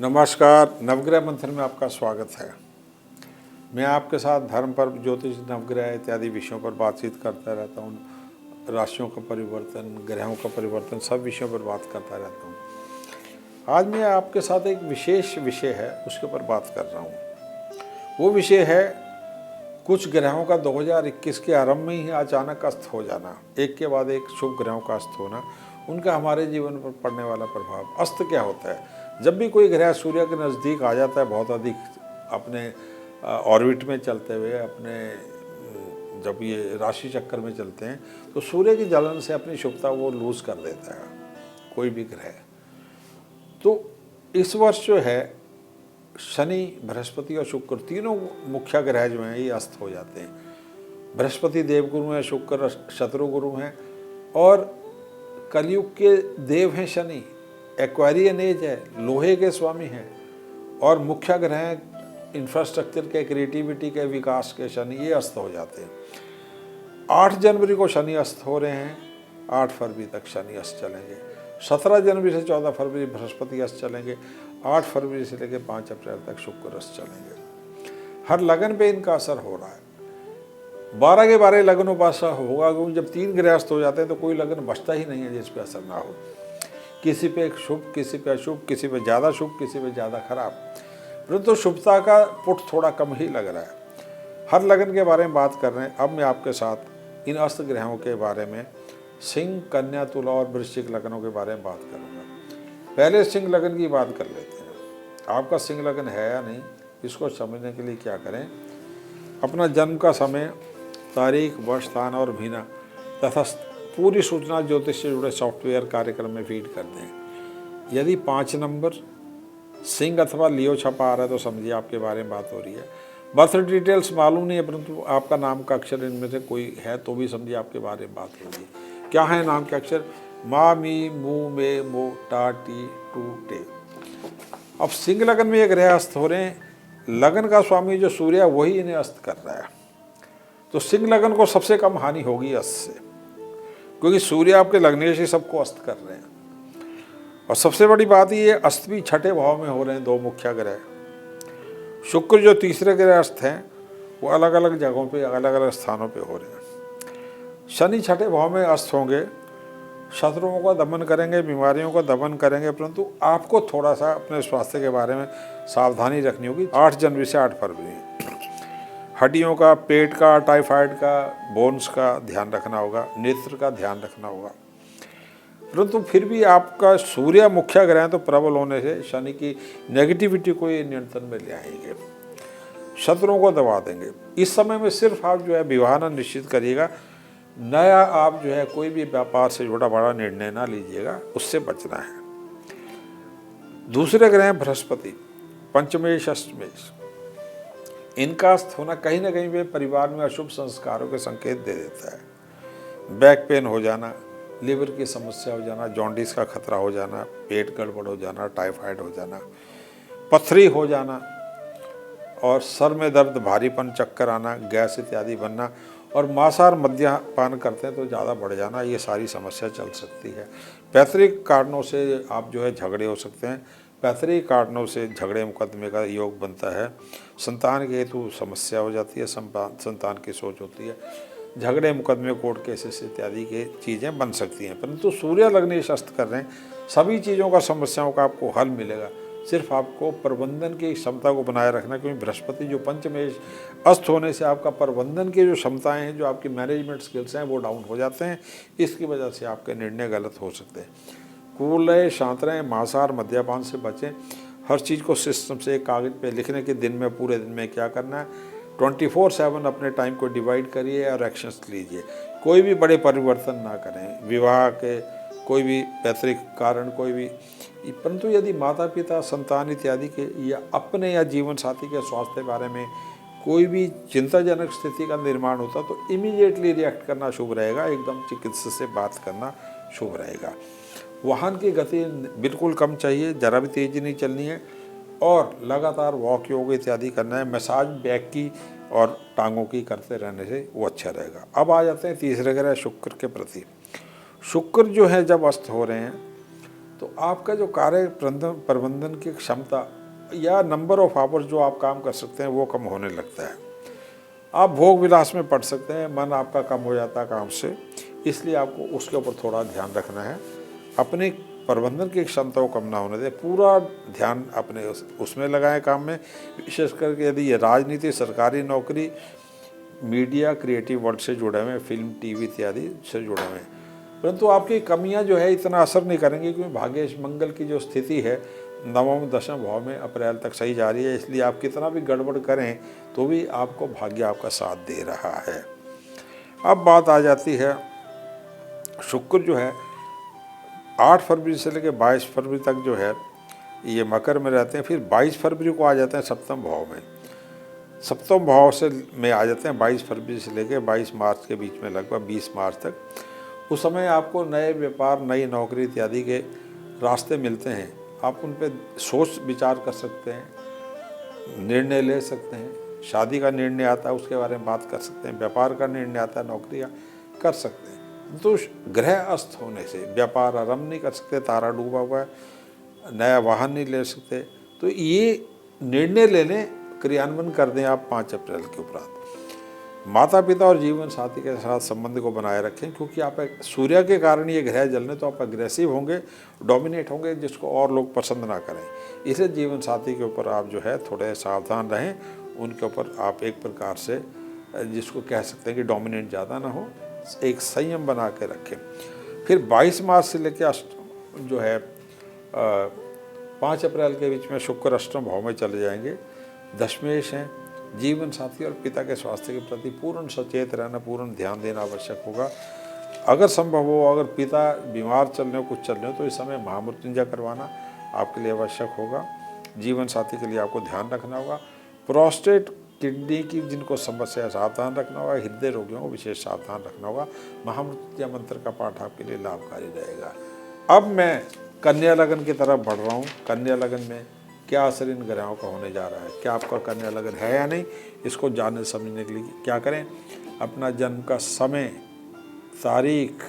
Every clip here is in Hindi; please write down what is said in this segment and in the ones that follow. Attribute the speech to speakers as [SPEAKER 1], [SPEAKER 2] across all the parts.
[SPEAKER 1] नमस्कार। नवग्रह मंथन में आपका स्वागत है। मैं आपके साथ धर्म पर, ज्योतिष, नवग्रह इत्यादि विषयों पर बातचीत करता रहता हूँ। राशियों का परिवर्तन, ग्रहों का परिवर्तन, सब विषयों पर बात करता रहता हूँ। आज मैं आपके साथ एक विशेष विषय है उसके ऊपर बात कर रहा हूँ। वो विषय है कुछ ग्रहों का 2021 के आरंभ में ही अचानक अस्त हो जाना, एक के बाद एक शुभ ग्रहों का अस्त होना, उनका हमारे जीवन पर पड़ने वाला प्रभाव। अस्त क्या होता है? जब भी कोई ग्रह सूर्य के नज़दीक आ जाता है, बहुत अधिक अपने ऑर्बिट में चलते हुए, जब ये राशि चक्कर में चलते हैं तो सूर्य की जलन से अपनी शुभता वो लूज कर देता है कोई भी ग्रह। तो इस वर्ष जो है शनि, बृहस्पति और शुक्र तीनों मुख्य ग्रह जो हैं ये अस्त हो जाते हैं। बृहस्पति देवगुरु हैं, शुक्र शत्रु गुरु हैं और कलयुग के देव हैं शनि, एक्वारियन एज है, लोहे के स्वामी हैं और मुख्य ग्रह इंफ्रास्ट्रक्चर के, क्रिएटिविटी के, विकास के शनि, ये अस्त हो जाते हैं। 8 जनवरी को शनि अस्त हो रहे हैं, 8 फरवरी तक शनि अस्त चलेंगे। 17 जनवरी से 14 फरवरी बृहस्पति अस्त चलेंगे। 8 फरवरी से लेकर 5 अप्रैल तक शुक्र अस्त चलेंगे। हर लगन पे इनका असर हो रहा है। 12 के 12 लगनों पर असर होगा, क्योंकि जब 3 ग्रह अस्त हो जाते हैं तो कोई लगन बचता ही नहीं है जिस पे असर ना हो। किसी पे शुभ, किसी पे अशुभ, किसी पे ज़्यादा शुभ, किसी पे ज़्यादा खराब, परंतु शुभता का पुट थोड़ा कम ही लग रहा है। हर लगन के बारे में बात कर रहे हैं। अब मैं आपके साथ इन अस्त ग्रहों के बारे में सिंह, कन्या, तुला और वृश्चिक लगनों के बारे में बात करूँगा। पहले सिंह लगन की बात कर लेते हैं। आपका सिंह लगन है या नहीं, इसको समझने के लिए क्या करें, अपना जन्म का समय, तारीख, वर्ष, स्थान और महीना तथा पूरी सूचना ज्योतिष से जुड़े सॉफ्टवेयर कार्यक्रम में फीड कर दें। यदि 5 नंबर सिंह अथवा लियो छपा आ रहा है तो समझिए आपके बारे में बात हो रही है। बर्थ डिटेल्स मालूम नहीं है, परंतु आपका नाम का अक्षर इनमें से कोई है तो भी समझिए आपके बारे में बात हो रही है। क्या है नाम के अक्षर? मा, मी, मू, मे, मो, टा, टी, टू, टे। अब सिंह लगन में ये ग्रह अस्त हो रहे हैं। लगन का स्वामी जो सूर्य है वही इन्हें अस्त कर रहा है, तो सिंह लगन को सबसे कम हानि होगी अस्त से, क्योंकि सूर्य आपके लगने से सबको अस्त कर रहे हैं। और सबसे बड़ी बात ये, अस्त भी छठे भाव में हो रहे हैं। 2 मुख्य ग्रह, शुक्र जो तीसरे ग्रह अस्त हैं वो अलग अलग जगहों पे, अलग अलग स्थानों पे हो रहे हैं। शनि छठे भाव में अस्त होंगे, शत्रुओं का दमन करेंगे, बीमारियों का दमन करेंगे, परंतु आपको थोड़ा सा अपने स्वास्थ्य के बारे में सावधानी रखनी होगी। 8 जनवरी से 8 फरवरी हड्डियों का, पेट का, टाइफाइड का, बोन्स का ध्यान रखना होगा, नेत्र का ध्यान रखना होगा। परंतु फिर भी आपका सूर्य मुख्य ग्रह तो प्रबल होने से शनि की नेगेटिविटी को ये नियंत्रण में ले आएंगे, शत्रुओं को दबा देंगे। इस समय में सिर्फ आप जो है विवाह न निश्चित करिएगा, नया आप जो है कोई भी व्यापार से जुड़ा बड़ा निर्णय ना लीजिएगा, उससे बचना है। दूसरे ग्रह बृहस्पति, पंचमेश, अष्टमेश, इनका अस्त होना कहीं ना कहीं वे परिवार में अशुभ संस्कारों के संकेत दे देता है। बैक पेन हो जाना, लिवर की समस्या हो जाना, जॉन्डिस का खतरा हो जाना, पेट गड़बड़ हो जाना, टाइफाइड हो जाना, पथरी हो जाना और सर में दर्द, भारीपन, चक्कर आना, गैस इत्यादि बनना और मांसाहार मद्यपान करते हैं तो ज़्यादा बढ़ जाना, ये सारी समस्या चल सकती है। पैतृक कारणों से आप जो है झगड़े हो सकते हैं। पैतृक कारणों से झगड़े मुकदमे का योग बनता है। संतान के हेतु समस्या हो जाती है, संतान की सोच होती है, झगड़े मुकदमे, कोर्ट केसेस इत्यादि के चीज़ें बन सकती हैं। परंतु सूर्य लगने अस्त कर रहे हैं, सभी चीज़ों का, समस्याओं का आपको हल मिलेगा। सिर्फ आपको प्रबंधन की क्षमता को बनाए रखना, क्योंकि बृहस्पति जो पंचमेश अस्त होने से आपका प्रबंधन की जो क्षमताएं हैं, जो आपकी मैनेजमेंट स्किल्स हैं, वो डाउन हो जाते हैं। इसकी वजह से आपके निर्णय गलत हो सकते हैं। कूल रहे, शांत रहें, मांसाहार मद्यपान से बचें। हर चीज़ को सिस्टम से एक कागज पे लिखने के, दिन में, पूरे दिन में क्या करना है, 24/7 अपने टाइम को डिवाइड करिए और एक्शंस लीजिए। कोई भी बड़े परिवर्तन ना करें, विवाह के कोई भी पैतृक कारण, कोई भी, परंतु यदि माता पिता, संतान इत्यादि के या अपने या जीवन साथी के स्वास्थ्य के बारे में कोई भी चिंताजनक स्थिति का निर्माण होता तो इमीडिएटली रिएक्ट करना शुभ रहेगा। एकदम चिकित्सक से बात करना शुभ रहेगा। वाहन की गति बिल्कुल कम चाहिए, जरा भी तेज़ी नहीं चलनी है और लगातार वॉक, योग इत्यादि करना है। मसाज बैक की और टांगों की करते रहने से वो अच्छा रहेगा। अब आ जाते हैं तीसरे ग्रह शुक्र के प्रति। शुक्र जो है जब अस्त हो रहे हैं तो आपका जो कार्य प्रबंधन की क्षमता या नंबर ऑफ आवर्स जो आप काम कर सकते हैं वो कम होने लगता है। आप भोग विलास में पड़ सकते हैं, मन आपका कम हो जाता है काम से, इसलिए आपको उसके ऊपर थोड़ा ध्यान रखना है। अपनी प्रबंधन की क्षमता को कम ना होने दें, पूरा ध्यान अपने उसमें लगाएं काम में। विशेष करके यदि ये राजनीति, सरकारी नौकरी, मीडिया, क्रिएटिव वर्ल्ड से जुड़े हुए, फिल्म, टीवी इत्यादि से जुड़े हुए हैं, परंतु आपकी कमियां जो है इतना असर नहीं करेंगी, क्योंकि भाग्य मंगल की जो स्थिति है नवम दशम भाव में अप्रैल तक सही जा रही है, इसलिए आप कितना भी गड़बड़ करें तो भी आपको भाग्य आपका साथ दे रहा है। अब बात आ जाती है, शुक्र जो है 8 फरवरी से लेकर 22 फरवरी तक जो है ये मकर में रहते हैं, फिर 22 फरवरी को आ जाते हैं सप्तम भाव में। सप्तम भाव से में आ जाते हैं 22 फरवरी से लेकर 22 मार्च के बीच में, लगभग 20 मार्च तक। उस समय आपको नए व्यापार, नई नौकरी इत्यादि के रास्ते मिलते हैं। आप उन पर सोच विचार कर सकते हैं, निर्णय ले सकते हैं। शादी का निर्णय आता है, उसके बारे में बात कर सकते हैं। व्यापार का निर्णय आता है, नौकरी का कर सकते हैं। तो ग्रह अस्त होने से व्यापार आरंभ नहीं कर सकते, तारा डूबा हुआ है, नया वाहन नहीं ले सकते। तो ये निर्णय लेने, क्रियान्वयन कर दें आप 5 अप्रैल के उपरांत। माता पिता और जीवन साथी के साथ संबंध को बनाए रखें, क्योंकि आप सूर्य के कारण ये ग्रह जलने, तो आप अग्रेसिव होंगे, डोमिनेट होंगे, जिसको और लोग पसंद ना करें। इसलिए जीवन साथी के ऊपर आप जो है थोड़े सावधान रहें, उनके ऊपर आप एक प्रकार से जिसको कह सकते हैं कि डोमिनेट ज़्यादा ना हो, एक संयम बना के रखें। फिर 22 मार्च से लेकर जो है 5 अप्रैल के बीच में शुक्र अष्टम भाव में चले जाएंगे, दशमेश हैं। जीवन साथी और पिता के स्वास्थ्य के प्रति पूर्ण सचेत रहना, पूर्ण ध्यान देना आवश्यक होगा। अगर संभव हो, अगर पिता बीमार चल रहे हो, कुछ चल रहे हो, तो इस समय महामृत्युंजय करवाना आपके लिए आवश्यक होगा। जीवन साथी के लिए आपको ध्यान रखना होगा। प्रोस्टेट, किडनी की जिनको समस्या है सावधान रखना होगा। हृदय रोगियों को विशेष सावधान रखना होगा। महामृत्युंजय मंत्र का पाठ आपके लिए लाभकारी रहेगा। अब मैं कन्या लगन की तरफ बढ़ रहा हूँ। कन्या लगन में क्या असर इन ग्रहों का होने जा रहा है, क्या आपका कन्या लगन है या नहीं, इसको जानने समझने के लिए क्या करें, अपना जन्म का समय, तारीख,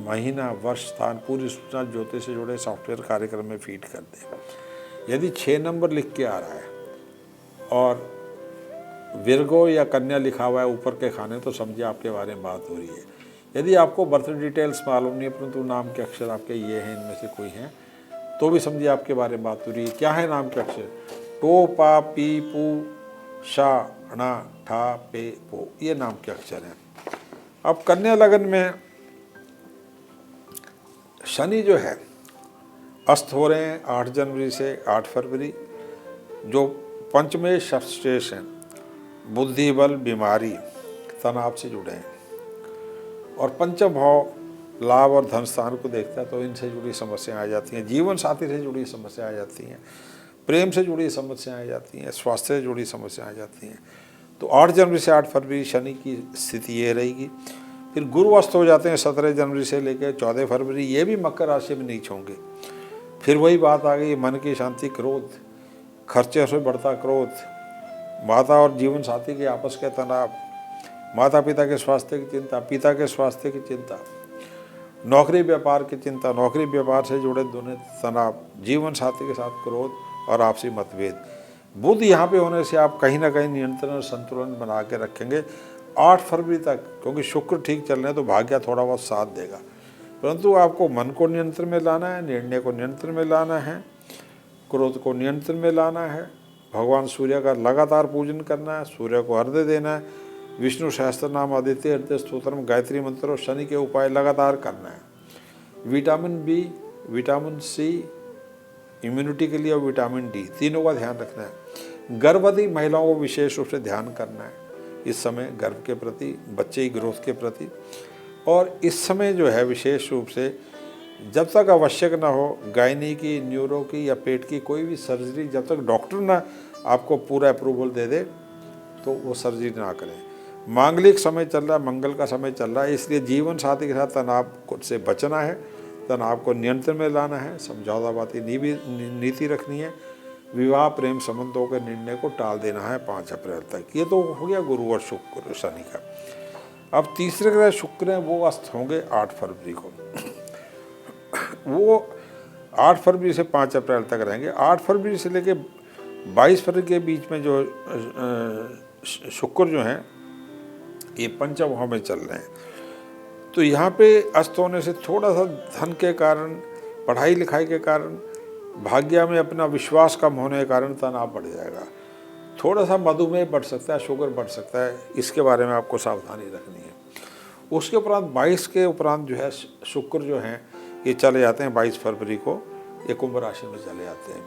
[SPEAKER 1] महीना, वर्ष, स्थान, पूरी सूचना ज्योतिष से जुड़े सॉफ्टवेयर कार्यक्रम में फीड कर दें। यदि 6 नंबर लिख के आ रहा है और विर्गो या कन्या लिखा हुआ है ऊपर के खाने, तो समझिए आपके बारे में बात हो रही है। यदि आपको बर्थ डिटेल्स मालूम नहीं है, परंतु नाम के अक्षर आपके ये हैं, इनमें से कोई हैं, तो भी समझिए आपके बारे में बात हो रही है। क्या है नाम के अक्षर? टो, पा, पी, पू, शा, णा, ठा, पे, पो, ये नाम के अक्षर हैं। अब कन्या लगन में शनि जो है अस्त हो रहे हैं 8 जनवरी से 8 फरवरी, जो पंचमेश शेष हैं। बुद्धि बल, बीमारी, तनाव से जुड़े हैं। और पंचम भाव लाभ और धन स्थान को देखता है, तो इनसे जुड़ी समस्याएं आ जाती हैं। जीवन साथी से जुड़ी समस्याएं आ जाती हैं, प्रेम से जुड़ी समस्याएं आ जाती हैं, स्वास्थ्य से जुड़ी समस्याएं आ जाती हैं। तो 8 जनवरी से 8 फरवरी शनि की स्थिति ये रहेगी। फिर गुरु अस्त हो जाते हैं 17 जनवरी से लेकर 14 फरवरी, ये भी मकर राशि में नीच होंगे। फिर वही बात आ गई, मन की शांति, क्रोध, खर्चे से बढ़ता क्रोध, माता और जीवन साथी के आपस के तनाव, माता पिता के स्वास्थ्य की चिंता, पिता के स्वास्थ्य की चिंता, नौकरी व्यापार की चिंता, नौकरी व्यापार से जुड़े दोनों तनाव, जीवन साथी के साथ क्रोध और आपसी मतभेद। बुध यहाँ पे होने से आप कहीं ना कहीं नियंत्रण और संतुलन बना के रखेंगे 8 फरवरी तक, क्योंकि शुक्र ठीक चल रहे हैं तो भाग्य थोड़ा बहुत साथ देगा। परंतु आपको मन को नियंत्रण में लाना है, निर्णय को नियंत्रण में लाना है, क्रोध को नियंत्रण में लाना है, भगवान सूर्य का लगातार पूजन करना है, सूर्य को अर्घ्य देना है, विष्णु सहस्त्र नाम, आदित्य हृदय स्तोत्रम, गायत्री मंत्र और शनि के उपाय लगातार करना है। Vitamin B, vitamin C immunity के लिए और विटामिन डी तीनों का ध्यान रखना है। गर्भवती महिलाओं को विशेष रूप से ध्यान करना है इस समय, गर्भ के प्रति, बच्चे की ग्रोथ के प्रति। और इस समय जो है विशेष रूप से जब तक आवश्यक ना हो, गायनी की, न्यूरो की या पेट की कोई भी सर्जरी, जब तक डॉक्टर ना आपको पूरा अप्रूवल दे दे तो वो सर्जरी ना करें। मांगलिक समय चल रहा है, मंगल का समय चल रहा है, इसलिए जीवन साथी के साथ तनाव से बचना है, तनाव को नियंत्रण में लाना है, समझौताबाती नीति रखनी है, विवाह प्रेम संबंधों के निर्णय को टाल देना है 5 अप्रैल तक। ये तो हो गया गुरु और शुक्र शनि का। अब तीसरे ग्रह शुक्र हैं, वो अस्त होंगे 8 फरवरी को। वो 8 फरवरी से 5 अप्रैल तक रहेंगे। 8 फरवरी से लेके 22 फरवरी के बीच में जो शुक्र जो हैं ये पंचम भाव में चल रहे हैं, तो यहाँ पे अस्त होने से थोड़ा सा धन के कारण, पढ़ाई लिखाई के कारण, भाग्य में अपना विश्वास कम होने के कारण तनाव बढ़ जाएगा। थोड़ा सा मधुमेह बढ़ सकता है, शुगर बढ़ सकता है, इसके बारे में आपको सावधानी रखनी है। उसके उपरांत 22 के उपरांत जो है शुक्र जो हैं ये चले जाते हैं 22 फरवरी को, ये कुंभ राशि में चले जाते हैं।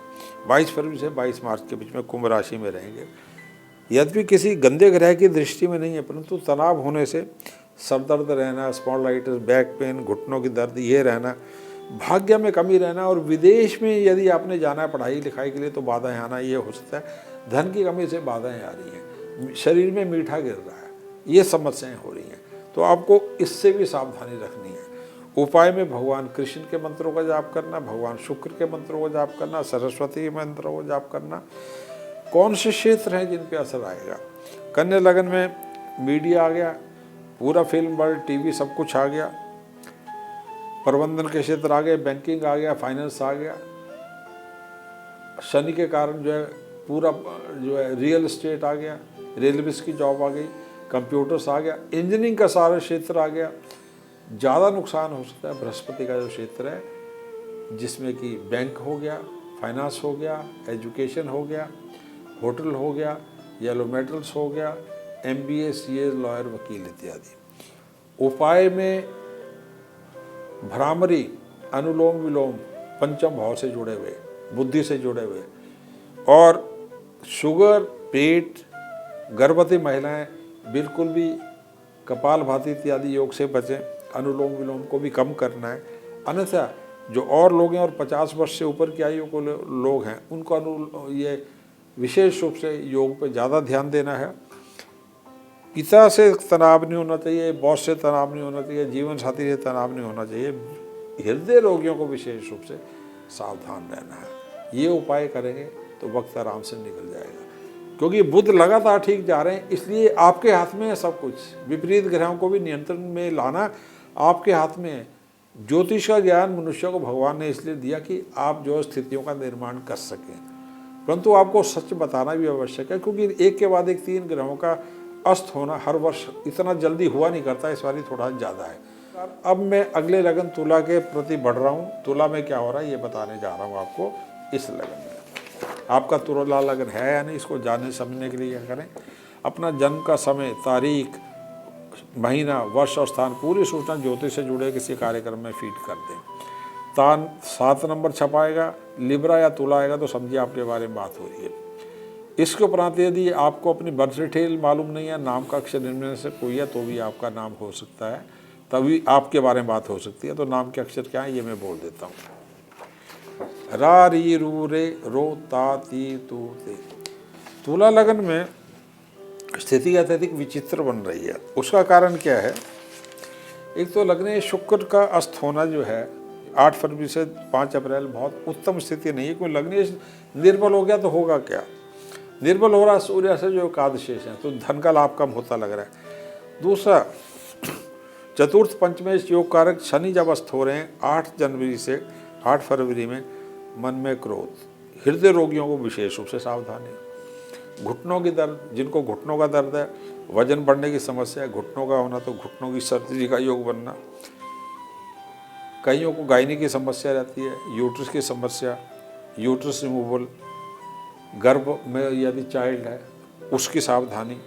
[SPEAKER 1] 22 फरवरी से 22 मार्च के बीच में कुंभ राशि में रहेंगे। यद्यपि किसी गंदे ग्रह की दृष्टि में नहीं है, परंतु तनाव होने से सर दर्द रहना, स्पॉन्डिलाइटिस, बैक पेन, घुटनों की दर्द ये रहना, भाग्य में कमी रहना, और विदेश में यदि आपने जाना है पढ़ाई लिखाई के लिए तो बाधाएं आना ये हो सकता है। धन की कमी से बाधाएं आ रही हैं, शरीर में मीठा गिर रहा है, ये समस्याएं हो रही हैं, तो आपको इससे भी सावधानी रखनी है। उपाय में भगवान कृष्ण के मंत्रों का जाप करना, भगवान शुक्र के मंत्रों का जाप करना, सरस्वती के मंत्रों को जाप करना। कौन से क्षेत्र हैं जिन पे असर आएगा? कन्या लगन में मीडिया आ गया, पूरा फिल्म वर्ल्ड, टीवी सब कुछ आ गया, प्रबंधन के क्षेत्र आ गए, बैंकिंग आ गया, फाइनेंस आ गया। शनि के कारण जो है पूरा जो है रियल एस्टेट आ गया, रेलवेज की जॉब आ गई, कंप्यूटर्स आ गया, इंजीनियरिंग का सारा क्षेत्र आ गया। ज़्यादा नुकसान हो सकता है बृहस्पति का जो क्षेत्र है, जिसमें कि बैंक हो गया, फाइनेंस हो गया, एजुकेशन हो गया, होटल हो गया, येलो मेटल्स हो गया, MBA, CA, लॉयर, वकील इत्यादि। उपाय में भ्रामरी, अनुलोम विलोम, पंचम भाव से जुड़े हुए, बुद्धि से जुड़े हुए, और शुगर, पेट, गर्भवती महिलाएं बिल्कुल भी कपालभाति इत्यादि योग से बचें। अनुलोम विलोम को भी कम करना है, अन्यथा जो और लोग हैं और 50 वर्ष से ऊपर की आयु को लोग हैं उनको ये विशेष रूप से योग पे ज़्यादा ध्यान देना है। पिता से तनाव नहीं होना चाहिए, बॉस से तनाव नहीं होना चाहिए, जीवन साथी से तनाव नहीं होना चाहिए। हृदय रोगियों को विशेष रूप से सावधान रहना है। ये उपाय करेंगे तो वक्त आराम से निकल जाएगा, क्योंकि बुध लगातार ठीक जा रहे हैं, इसलिए आपके हाथ में है सब कुछ। विपरीत ग्रहों को भी नियंत्रण में लाना आपके हाथ में है। ज्योतिष का ज्ञान मनुष्य को भगवान ने इसलिए दिया कि आप जो स्थितियों का निर्माण कर सकें, परंतु आपको सच बताना भी आवश्यक है, क्योंकि एक के बाद एक 3 ग्रहों का अस्त होना हर वर्ष इतना जल्दी हुआ नहीं करता, इस बार थोड़ा ज़्यादा है। अब मैं अगले लगन तुला के प्रति बढ़ रहा हूँ। तुला में क्या हो रहा है ये बताने जा रहा हूँ आपको। इस लगन में आपका तुला लगन है या नहीं, इसको जानने समझने के लिए क्या करें, अपना जन्म का समय, तारीख, महीना, वर्ष और स्थान पूरी सूचना ज्योतिष से जुड़े किसी कार्यक्रम में फीड कर दें। तान 7 नंबर छपाएगा, लिब्रा या तुला आएगा तो समझिए आपके बारे में बात हो रही है। इसके उपरांत यदि आपको अपनी बर्थ डिटेल मालूम नहीं है, नाम का अक्षर इनमें से कोई है तो भी आपका नाम हो सकता है, तभी आपके बारे में बात हो सकती है। तो नाम के अक्षर क्या है ये मैं बोल देता हूँ। रा, री, रू, रे, रो, ता, ती, तू, ते। तुला लगन में स्थिति अत्यधिक विचित्र बन रही है। उसका कारण क्या है? एक तो लगने शुक्र का अस्त होना जो है 8 फरवरी से 5 अप्रैल बहुत उत्तम स्थिति नहीं है, क्योंकि लगने निर्बल हो गया तो होगा क्या? निर्बल हो रहा सूर्य से जो एकादशेष है, तो धन का लाभ कम होता लग रहा है। दूसरा, चतुर्थ पंचमेश योग कारक शनि जब अस्त हो रहे हैं 8 जनवरी से 8 फरवरी में, मन में क्रोध, हृदय रोगियों को विशेष रूप से सावधानी, घुटनों की दर्द, जिनको घुटनों का दर्द है, वजन बढ़ने की समस्या है, घुटनों का होना, तो घुटनों की सर्जरी का योग बनना। कईयों को गायनी की समस्या रहती है, यूट्रस की समस्या, यूट्रस रिमूवल, गर्भ में यदि चाइल्ड है उसकी सावधानी।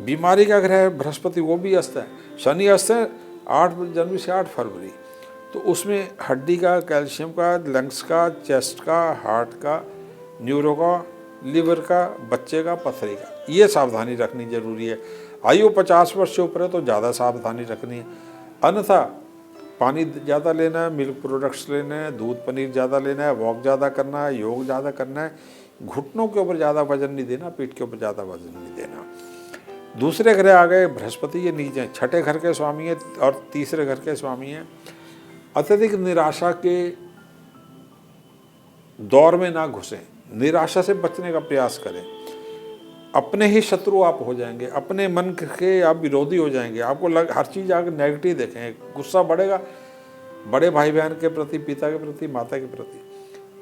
[SPEAKER 1] बीमारी का ग्रह बृहस्पति वो भी अस्त है, शनि अस्त है 8 जनवरी से 8 फरवरी, तो उसमें हड्डी का, कैल्शियम का, लंग्स का, चेस्ट का, हार्ट का, न्यूरो का, लिवर का, बच्चे का, पथरी का, ये सावधानी रखनी जरूरी है। आयु 50 वर्ष से ऊपर है तो ज़्यादा सावधानी रखनी है, अन्यथा पानी ज़्यादा लेना है, मिल्क प्रोडक्ट्स लेने हैं, दूध पनीर ज़्यादा लेना है, वॉक ज़्यादा करना है, योग ज़्यादा करना है, घुटनों के ऊपर ज़्यादा वजन नहीं देना, पीठ के ऊपर ज़्यादा वजन नहीं देना। दूसरे ग्रह आ गए बृहस्पति, ये नीचे हैं, छठे घर के स्वामी हैं और तीसरे घर के स्वामी हैं। अत्यधिक निराशा के दौर में ना घुसें, निराशा से बचने का प्रयास करें। अपने ही शत्रु आप हो जाएंगे, अपने मन के आप विरोधी हो जाएंगे, आपको हर चीज़ आगे नेगेटिव देखें, गुस्सा बढ़ेगा, बड़े भाई बहन के प्रति, पिता के प्रति, माता के प्रति।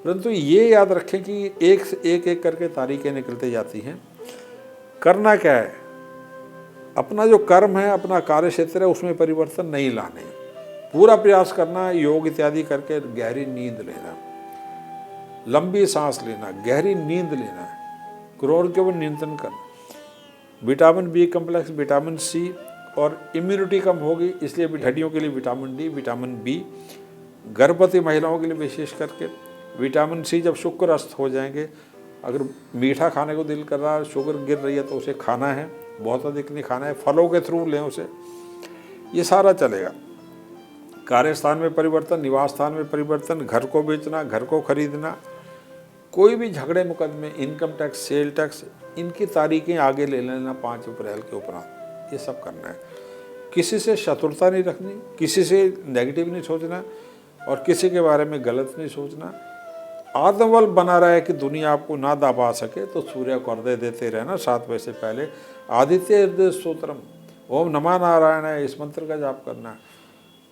[SPEAKER 1] परंतु ये याद रखें कि एक करके तारीखें निकलती जाती हैं। करना क्या है, अपना जो कर्म है, अपना कार्य क्षेत्र है, उसमें परिवर्तन नहीं लाने, पूरा प्रयास करना, योग इत्यादि करके गहरी नींद लेना, लंबी सांस लेना, गहरी नींद लेना, क्रोध के ऊपर नियंत्रण करना, vitamin B complex, vitamin C और इम्यूनिटी कम होगी, इसलिए हड्डियों के लिए विटामिन डी, विटामिन बी, गर्भवती महिलाओं के लिए विशेष करके विटामिन सी। जब शुक्र अस्त हो जाएंगे, अगर मीठा खाने को दिल कर रहा है, शुगर गिर रही है, तो उसे खाना है, बहुत अधिक नहीं खाना है, फलों के थ्रू लें उसे, ये सारा चलेगा। कार्यस्थान में परिवर्तन, निवास स्थान में परिवर्तन, घर को बेचना, घर को खरीदना, कोई भी झगड़े मुकदमे, इनकम टैक्स, सेल टैक्स, इनकी तारीखें आगे ले लेना 5 अप्रैल के उपरांत, ये सब करना है। किसी से शत्रुता नहीं रखनी, किसी से नेगेटिव नहीं सोचना और किसी के बारे में गलत नहीं सोचना। आत्मबल बना रहा है कि दुनिया आपको ना दबा सके, तो सूर्य को अर्घ्य देते रहना 7 बजे से पहले। आदित्य हृदय स्तोत्रम, ओम नमः नारायण है, इस मंत्र का जाप करना।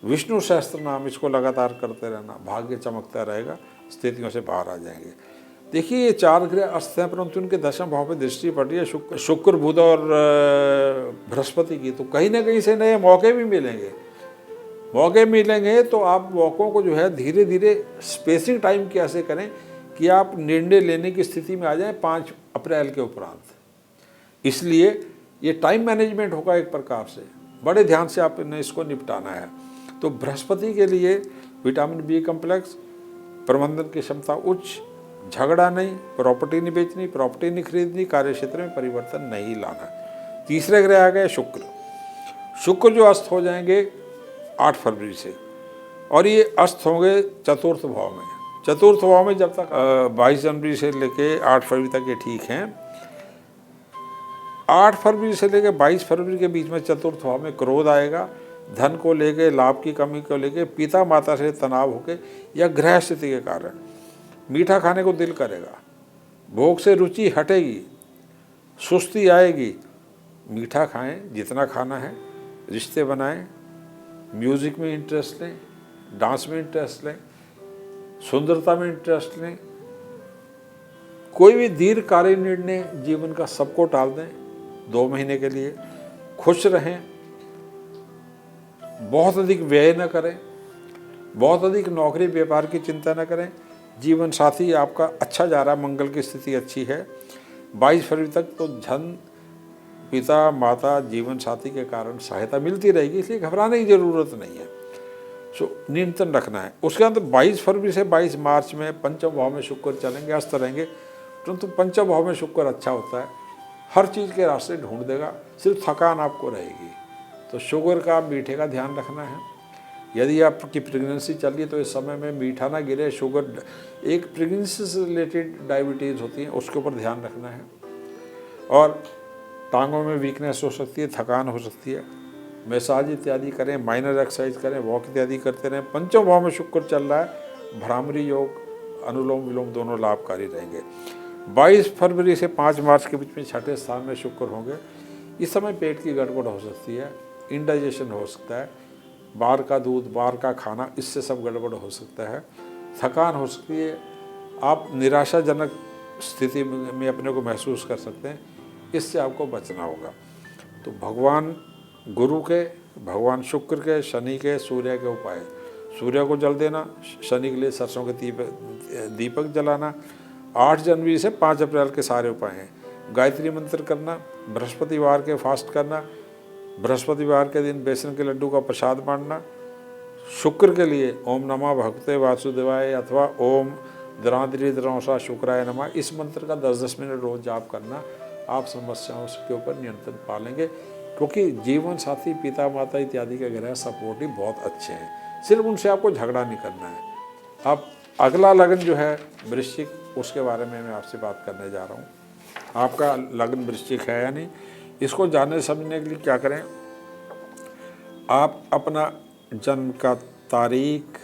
[SPEAKER 1] विष्णु सहस्त्र नाम, इसको लगातार करते रहना, भाग्य चमकता रहेगा, स्थितियों से बाहर आ जाएंगे। देखिए ये 4 ग्रह अस्त हैं, परंतु उनके दशम भाव में दृष्टि पड़ रही है शुक्र, बुध और बृहस्पति की, तो कहीं ना कहीं से नए मौके भी मिलेंगे। मौके मिलेंगे तो आप मौक़ों को जो है धीरे धीरे स्पेसिंग टाइम कैसे करें कि आप निर्णय लेने की स्थिति में आ जाएं 5 अप्रैल के उपरांत। इसलिए ये टाइम मैनेजमेंट होगा एक प्रकार से, बड़े ध्यान से आपने इसको निपटाना है। तो बृहस्पति के लिए विटामिन बी कम्प्लेक्स, प्रबंधन की क्षमता उच्च, झगड़ा नहीं, प्रॉपर्टी नहीं बेचनी, प्रॉपर्टी नहीं खरीदनी, कार्य क्षेत्र में परिवर्तन नहीं लाना। तीसरे ग्रह आ गए शुक्र। शुक्र जो अस्त हो जाएंगे 8 फरवरी से, और ये अस्त होंगे चतुर्थ भाव में। चतुर्थ भाव में जब तक 22 जनवरी से लेके 8 फरवरी तक ये ठीक हैं। 8 फरवरी से लेकर 22 फरवरी के बीच में चतुर्थ भाव में क्रोध आएगा, धन को लेके, लाभ की कमी को लेके, पिता माता से तनाव होके या ग्रह स्थिति के कारण मीठा खाने को दिल करेगा, भोग से रुचि हटेगी, सुस्ती आएगी। मीठा खाएं जितना खाना है, रिश्ते बनाएं, म्यूज़िक में इंटरेस्ट लें, डांस में इंटरेस्ट लें, सुंदरता में इंटरेस्ट लें। कोई भी दीर्घकालीन निर्णय जीवन का सबको टाल दें 2 महीने के लिए। खुश रहें, बहुत अधिक व्यय न करें, बहुत अधिक नौकरी व्यापार की चिंता न करें। जीवन साथी आपका अच्छा जा रहा है, मंगल की स्थिति अच्छी है। 22 फरवरी तक तो धन, पिता माता, जीवन साथी के कारण सहायता मिलती रहेगी, इसलिए घबराने की ज़रूरत नहीं है। नियंत्रण रखना है। उसके अंदर 22 फरवरी से 22 मार्च में पंचम भाव में शुक्र चलेंगे, अस्त रहेंगे, परंतु पंचम भाव में शुक्र अच्छा होता है, हर चीज़ के रास्ते ढूंढ देगा, सिर्फ थकान आपको रहेगी। तो शुगर का, मीठे का ध्यान रखना है। यदि आपकी प्रेगनेंसी चल रही है तो इस समय में मीठा ना गिरे। शुगर एक प्रेगनेंसी से रिलेटेड डायबिटीज़ होती है, उसके ऊपर ध्यान रखना है। और टांगों में वीकनेस हो सकती है, थकान हो सकती है, मैसाज इत्यादि करें, माइनर एक्सरसाइज करें, वॉक इत्यादि करते रहें। पंचम भाव में शुक्र चल रहा है, भ्रामरी योग, अनुलोम विलोम दोनों लाभकारी रहेंगे। 22 फरवरी से 5 मार्च के बीच में 6ठे स्थान में शुक्र होंगे। इस समय पेट की गड़बड़ हो सकती है, इंडाइजेशन हो सकता है, बाहर का दूध, बाहर का खाना, इससे सब गड़बड़ हो सकता है, थकान हो सकती है, आप निराशाजनक स्थिति में अपने को महसूस कर सकते हैं। इससे आपको बचना होगा। तो भगवान गुरु के, भगवान शुक्र के, शनि के, सूर्य के उपाय। सूर्य को जल देना, शनि के लिए सरसों के दीपक जलाना। 8 जनवरी से 5 अप्रैल के सारे उपाय हैं। गायत्री मंत्र करना, बृहस्पतिवार के फास्ट करना, बृहस्पतिवार के दिन बेसन के लड्डू का प्रसाद बांटना। शुक्र के लिए ओम नमः भगवते वासुदेवाय अथवा ओम द्राद्रिद्रंसा शुक्राय नमः, इस मंत्र का 10-10 मिनट रोज जाप करना। आप समस्याओं के ऊपर नियंत्रण पालेंगे, क्योंकि जीवन साथी, पिता माता इत्यादि के ग्रह सपोर्टिव बहुत अच्छे हैं। सिर्फ उनसे आपको झगड़ा नहीं करना है। अब अगला लगन जो है वृश्चिक, उसके बारे में मैं आपसे बात करने जा रहा हूँ। आपका लगन वृश्चिक है या नहीं, इसको जानने समझने के लिए क्या करें, आप अपना जन्म का तारीख,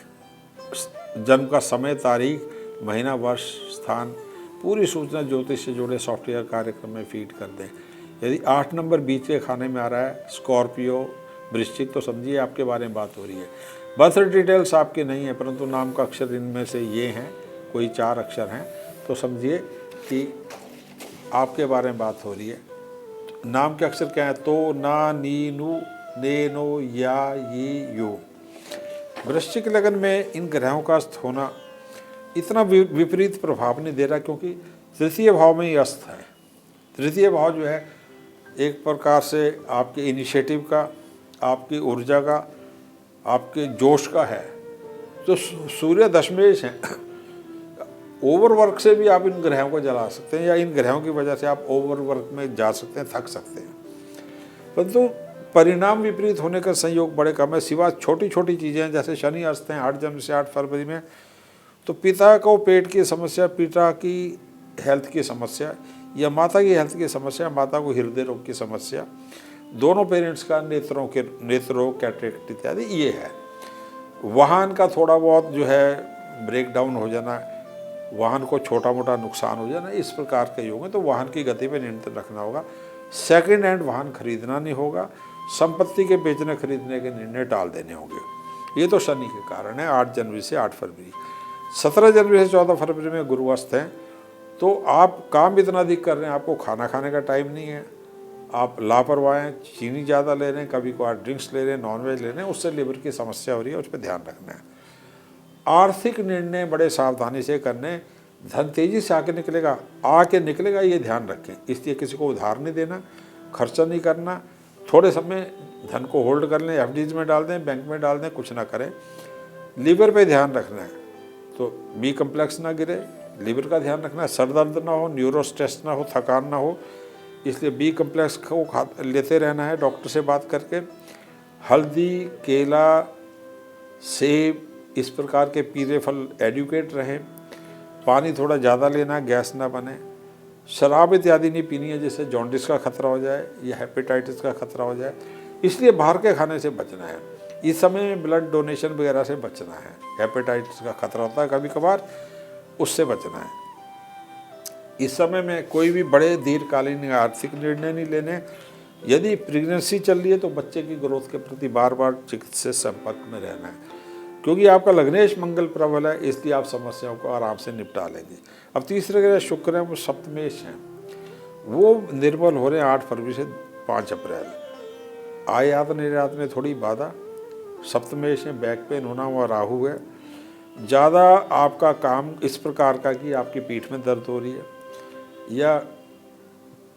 [SPEAKER 1] जन्म का समय, तारीख, महीना, वर्ष, स्थान, पूरी सूचना ज्योतिष से जुड़े सॉफ्टवेयर कार्यक्रम में फीड कर दें। यदि 8 नंबर बीच के खाने में आ रहा है, स्कॉर्पियो, वृश्चिक, तो समझिए आपके बारे में बात हो रही है। बर्थ डिटेल्स आपके नहीं है परंतु नाम का अक्षर इनमें से ये हैं, कोई 4 अक्षर हैं, तो समझिए कि आपके बारे में बात हो रही है। नाम के अक्षर क्या है? तो, ना, नी, नु, ने, नो, या, ये, यो। वृश्चिक लगन में इन ग्रहों का अस्त होना इतना विपरीत प्रभाव नहीं दे रहा, क्योंकि तृतीय भाव में ही अस्त है। तृतीय भाव जो है एक प्रकार से आपके इनिशिएटिव का, आपकी ऊर्जा का, आपके जोश का है। तो सूर्य दशमेश हैं, ओवरवर्क से भी आप इन ग्रहों को जला सकते हैं, या इन ग्रहों की वजह से आप ओवरवर्क में जा सकते हैं, थक सकते हैं। परंतु परिणाम विपरीत होने का संयोग बड़े कम है, सिवा छोटी छोटी चीज़ें, जैसे शनि अस्त हैं 8 जनवरी से 8 फरवरी में, तो पिता को पेट की समस्या, पिता की हेल्थ की समस्या, या माता की हेल्थ की समस्या, माता को हृदय रोग की समस्या, दोनों पेरेंट्स का नेत्र रोग, कैटरेक्ट इत्यादि ये है। वाहन का थोड़ा बहुत जो है ब्रेक डाउन हो जाना, वाहन को छोटा मोटा नुकसान हो जाना, इस प्रकार के योग हैं। तो वाहन की गति पर नियंत्रण रखना होगा। सेकंड हैंड वाहन खरीदना नहीं होगा। संपत्ति के बेचने खरीदने के निर्णय टाल देने होंगे। ये तो शनि के कारण है। 8 जनवरी से 8 फरवरी, 17 जनवरी से 14 फरवरी में गुरु अस्त हैं। तो आप काम इतना अधिक कर रहे हैं, आपको खाना खाने का टाइम नहीं है, आप लापरवाह हैं, चीनी ज़्यादा ले रहे हैं, कभी कभार ड्रिंक्स ले रहे हैं, नॉनवेज ले रहे हैं, उससे लिवर की समस्या हो रही है, उस पर ध्यान रखना है। आर्थिक निर्णय बड़े सावधानी से करने। धन तेजी से आके निकलेगा ये ध्यान रखें। इसलिए किसी को उधार नहीं देना, खर्चा नहीं करना, थोड़े समय धन को होल्ड कर लें, एफडीज में डाल दें, बैंक में डाल दें, कुछ ना करें। लीवर पे ध्यान रखना है, तो बी कम्प्लेक्स ना गिरे, लीवर का ध्यान रखना है। सर दर्द ना हो, न्यूरो स्ट्रेस ना हो, थकान ना हो, इसलिए बी कम्प्लेक्स को लेते रहना है डॉक्टर से बात करके। हल्दी, केला, सेब, इस प्रकार के पीले फल एडुकेट रहें। पानी थोड़ा ज़्यादा लेना, गैस ना बने। शराब इत्यादि नहीं पीनी है, जिससे जॉन्डिस का खतरा हो जाए या हेपेटाइटिस का खतरा हो जाए। इसलिए बाहर के खाने से बचना है। इस समय ब्लड डोनेशन वगैरह से बचना है। हेपेटाइटिस का खतरा होता है कभी कभार, उससे बचना है। इस समय में कोई भी बड़े दीर्घकालीन आर्थिक निर्णय नहीं लेने। यदि प्रेगनेंसी चल रही है तो बच्चे की ग्रोथ के प्रति बार बार चिकित्सक से संपर्क में रहना है, क्योंकि आपका लग्नेश मंगल प्रबल है, इसलिए आप समस्याओं को आराम से निपटा लेंगे। अब तीसरे ग्रह शुक्र हैं, वो सप्तमेश हैं, वो निर्बल हो रहे हैं 8 फरवरी से 5 अप्रैल। आयात निर्यात में थोड़ी बाधा। सप्तमेश है, बैक पेन होना हुआ राहु है। ज़्यादा आपका काम इस प्रकार का कि आपकी पीठ में दर्द हो रही है, या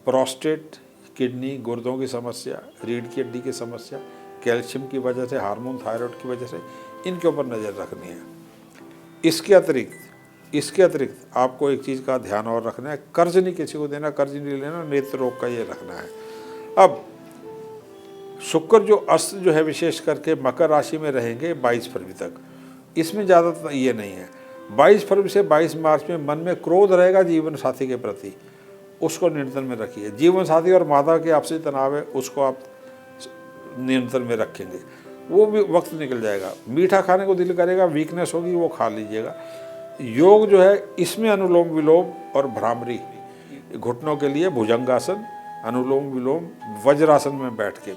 [SPEAKER 1] प्रोस्टेट, किडनी, गुर्दों की समस्या, रीढ़ की हड्डी की समस्या, कैल्शियम की वजह से, हार्मोन थायराइड की वजह से, इनके ऊपर नज़र रखनी है। इसके अतिरिक्त आपको एक चीज़ का ध्यान और रखना है, कर्ज नहीं किसी को देना, कर्ज नहीं लेना, नेत्र रोग का ये रखना है। अब शुक्र जो अस्त जो है विशेष करके मकर राशि में रहेंगे 22 फरवरी तक, इसमें ज़्यादा ये नहीं है। 22 फरवरी से 22 मार्च में मन में क्रोध रहेगा जीवन साथी के प्रति, उसको नियंत्रण में रखिए। जीवन साथी और माता के आपसी तनाव है, उसको आप नियंत्रण में रखेंगे, वो भी वक्त निकल जाएगा। मीठा खाने को दिल करेगा, वीकनेस होगी, वो खा लीजिएगा। योग जो है इसमें अनुलोम विलोम और भ्रामरी, घुटनों के लिए भुजंगासन, अनुलोम विलोम, वज्रासन में बैठ के।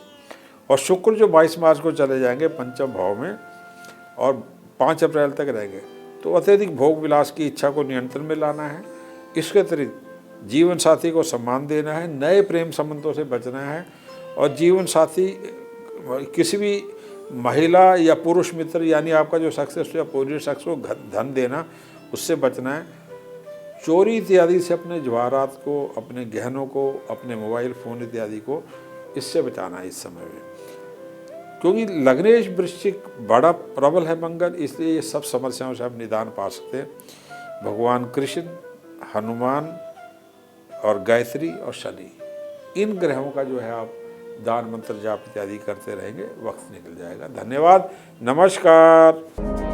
[SPEAKER 1] और शुक्र जो 22 मार्च को चले जाएंगे पंचम भाव में और 5 अप्रैल तक रहेंगे, तो अत्यधिक भोग विलास की इच्छा को नियंत्रण में लाना है। इसके अतिरिक्त जीवन साथी को सम्मान देना है, नए प्रेम संबंधों से बचना है, और जीवन साथी किसी भी महिला या पुरुष मित्र यानी आपका जो शख्स या पूरे शख्स को धन देना, उससे बचना है। चोरी इत्यादि से अपने जवाहरात को, अपने गहनों को, अपने मोबाइल फ़ोन इत्यादि को, इससे बचाना है इस समय में, क्योंकि लग्नेश वृश्चिक बड़ा प्रबल है मंगल, इसलिए ये सब समस्याओं से आप निदान पा सकते हैं। भगवान कृष्ण, हनुमान और गायत्री और शनि, इन ग्रहों का जो है आप दान मंत्र जाप इत्यादि करते रहेंगे, वक्त निकल जाएगा। धन्यवाद, नमस्कार।